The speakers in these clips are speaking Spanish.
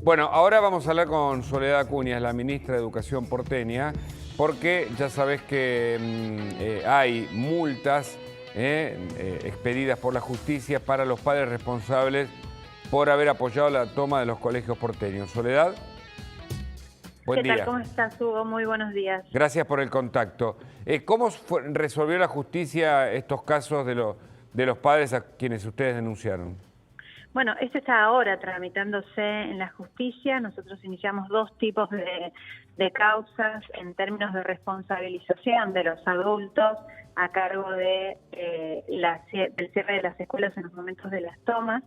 Bueno, ahora vamos a hablar con Soledad Acuña, la ministra de Educación porteña, porque ya sabés que hay multas expedidas por la justicia para los padres responsables por haber apoyado la toma de los colegios porteños. Soledad, buen ¿Qué tal? día. ¿Cómo estás, Hugo? Muy buenos días. Gracias por el contacto. ¿Cómo resolvió la justicia estos casos de los padres a quienes ustedes denunciaron? Bueno, esto está ahora tramitándose en la justicia. Nosotros iniciamos dos tipos de causas en términos de responsabilización de los adultos a cargo del cierre de las escuelas en los momentos de las tomas.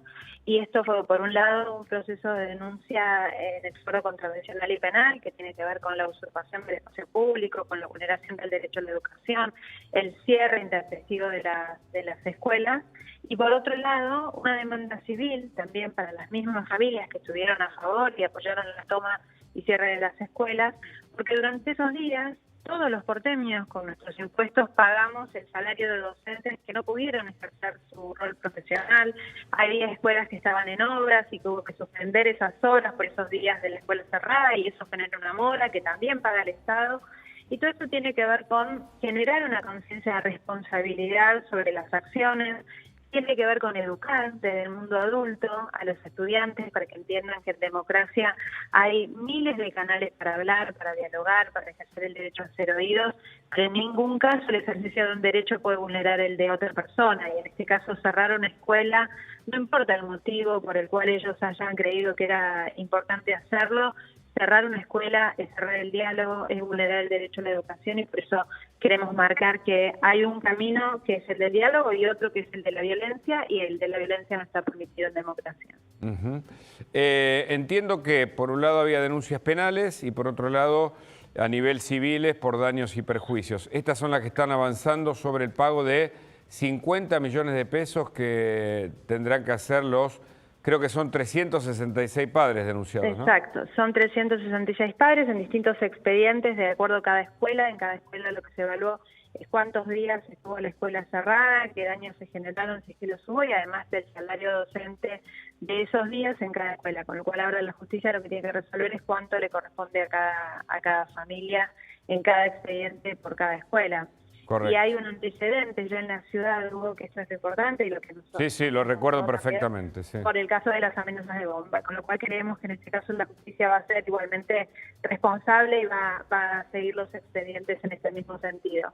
Y esto fue, por un lado, un proceso de denuncia en el foro contravencional y penal, que tiene que ver con la usurpación del espacio público, con la vulneración del derecho a la educación, el cierre intempestivo de las escuelas. Y por otro lado, una demanda civil también para las mismas familias que estuvieron a favor y apoyaron la toma y cierre de las escuelas, porque durante esos días todos los porteños con nuestros impuestos pagamos el salario de docentes que no pudieron ejercer su rol profesional. Había escuelas que estaban en obras y que hubo que suspender esas horas por esos días de la escuela cerrada, y eso genera una mora que también paga el Estado. Y todo esto tiene que ver con generar una conciencia de responsabilidad sobre las acciones. Tiene que ver con educar desde el mundo adulto a los estudiantes para que entiendan que en democracia hay miles de canales para hablar, para dialogar, para ejercer el derecho a ser oídos, pero en ningún caso el ejercicio de un derecho puede vulnerar el de otra persona. Y en este caso cerrar una escuela, no importa el motivo por el cual ellos hayan creído que era importante hacerlo, cerrar una escuela es cerrar el diálogo, es vulnerar el derecho a la educación, y por eso queremos marcar que hay un camino que es el del diálogo y otro que es el de la violencia, y el de la violencia no está permitido en democracia. Entiendo que por un lado había denuncias penales y por otro lado a nivel civiles por daños y perjuicios. Estas son las que están avanzando sobre el pago de 50 millones de pesos que tendrán que hacer creo que son 366 padres denunciados, ¿no? Exacto, son 366 padres en distintos expedientes de acuerdo a cada escuela. En cada escuela lo que se evaluó es cuántos días estuvo la escuela cerrada, qué daños se generaron si es que los hubo, y además del salario docente de esos días en cada escuela. Con lo cual ahora la justicia lo que tiene que resolver es cuánto le corresponde a cada familia en cada expediente por cada escuela. Correcto. Y hay un antecedente ya en la ciudad, Hugo, que esto es importante, y lo que nosotros... Sí, lo recuerdo perfectamente. Sí. Por el caso de las amenazas de bomba, con lo cual creemos que en este caso la justicia va a ser igualmente responsable y va a seguir los expedientes en este mismo sentido.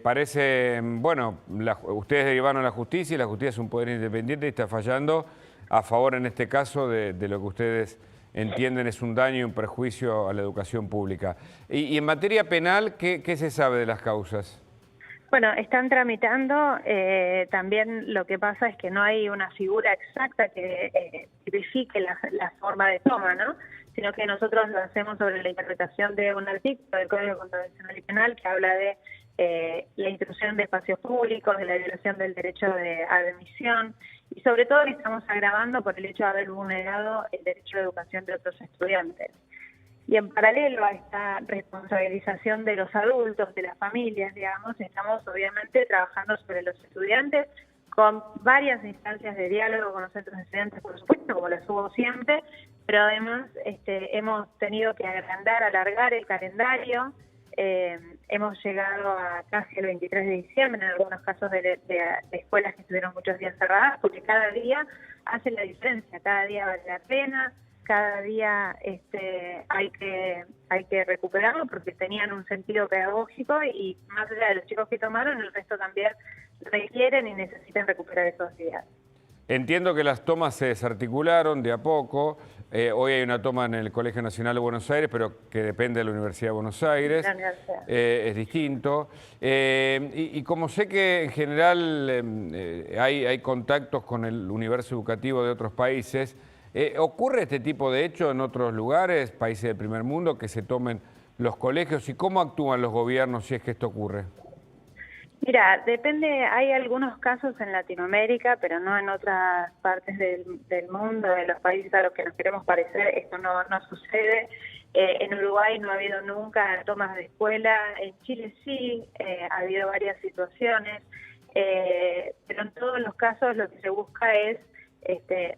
Parece, bueno, ustedes derivaron a la justicia y la justicia es un poder independiente y está fallando a favor en este caso de lo que ustedes entienden es un daño y un perjuicio a la educación pública. Y en materia penal, ¿qué se sabe de las causas? Bueno, están tramitando. También lo que pasa es que no hay una figura exacta que tipifique la forma de toma, ¿no? Sino que nosotros lo hacemos sobre la interpretación de un artículo del Código Contravencional y Penal que habla de la intrusión de espacios públicos, de la violación del derecho a admisión, y sobre todo lo estamos agravando por el hecho de haber vulnerado el derecho a educación de otros estudiantes. Y en paralelo a esta responsabilización de los adultos, de las familias, digamos, estamos obviamente trabajando sobre los estudiantes con varias instancias de diálogo con los centros de estudiantes, por supuesto, como las hubo siempre, pero además hemos tenido que alargar el calendario. Hemos llegado a casi el 23 de diciembre, en algunos casos de escuelas que estuvieron muchos días cerradas, porque cada día hace la diferencia, cada día vale la pena. Cada día hay que recuperarlo porque tenían un sentido pedagógico, y más allá de los chicos que tomaron, el resto también requieren y necesitan recuperar esos días. Entiendo que las tomas se desarticularon de a poco. Hoy hay una toma en el Colegio Nacional de Buenos Aires, pero que depende de la Universidad de Buenos Aires. Es distinto. Y como sé que en general hay contactos con el universo educativo de otros países, ¿ocurre este tipo de hecho en otros lugares, países del primer mundo, que se tomen los colegios? ¿Y cómo actúan los gobiernos si es que esto ocurre? Mira, depende, hay algunos casos en Latinoamérica, pero no en otras partes del mundo, de los países a los que nos queremos parecer, esto no sucede. En Uruguay no ha habido nunca tomas de escuela, en Chile sí, ha habido varias situaciones, pero en todos los casos lo que se busca es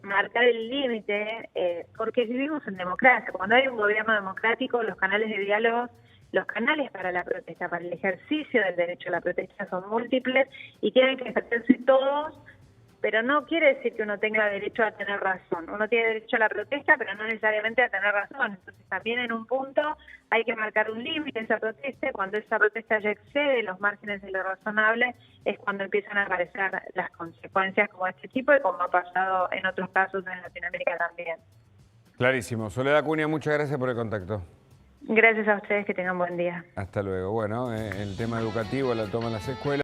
marcar el límite, porque vivimos en democracia. Cuando hay un gobierno democrático, los canales de diálogo, los canales para la protesta, para el ejercicio del derecho a la protesta son múltiples y tienen que ejercerse todos, pero no quiere decir que uno tenga derecho a tener razón. Uno tiene derecho a la protesta, pero no necesariamente a tener razón. Entonces también en un punto hay que marcar un límite a esa protesta. Cuando esa protesta ya excede los márgenes de lo razonable, es cuando empiezan a aparecer las consecuencias como este tipo y como ha pasado en otros casos en Latinoamérica también. Clarísimo. Soledad Acuña, muchas gracias por el contacto. Gracias a ustedes, que tengan buen día. Hasta luego. Bueno, el tema educativo, la toma en las escuelas.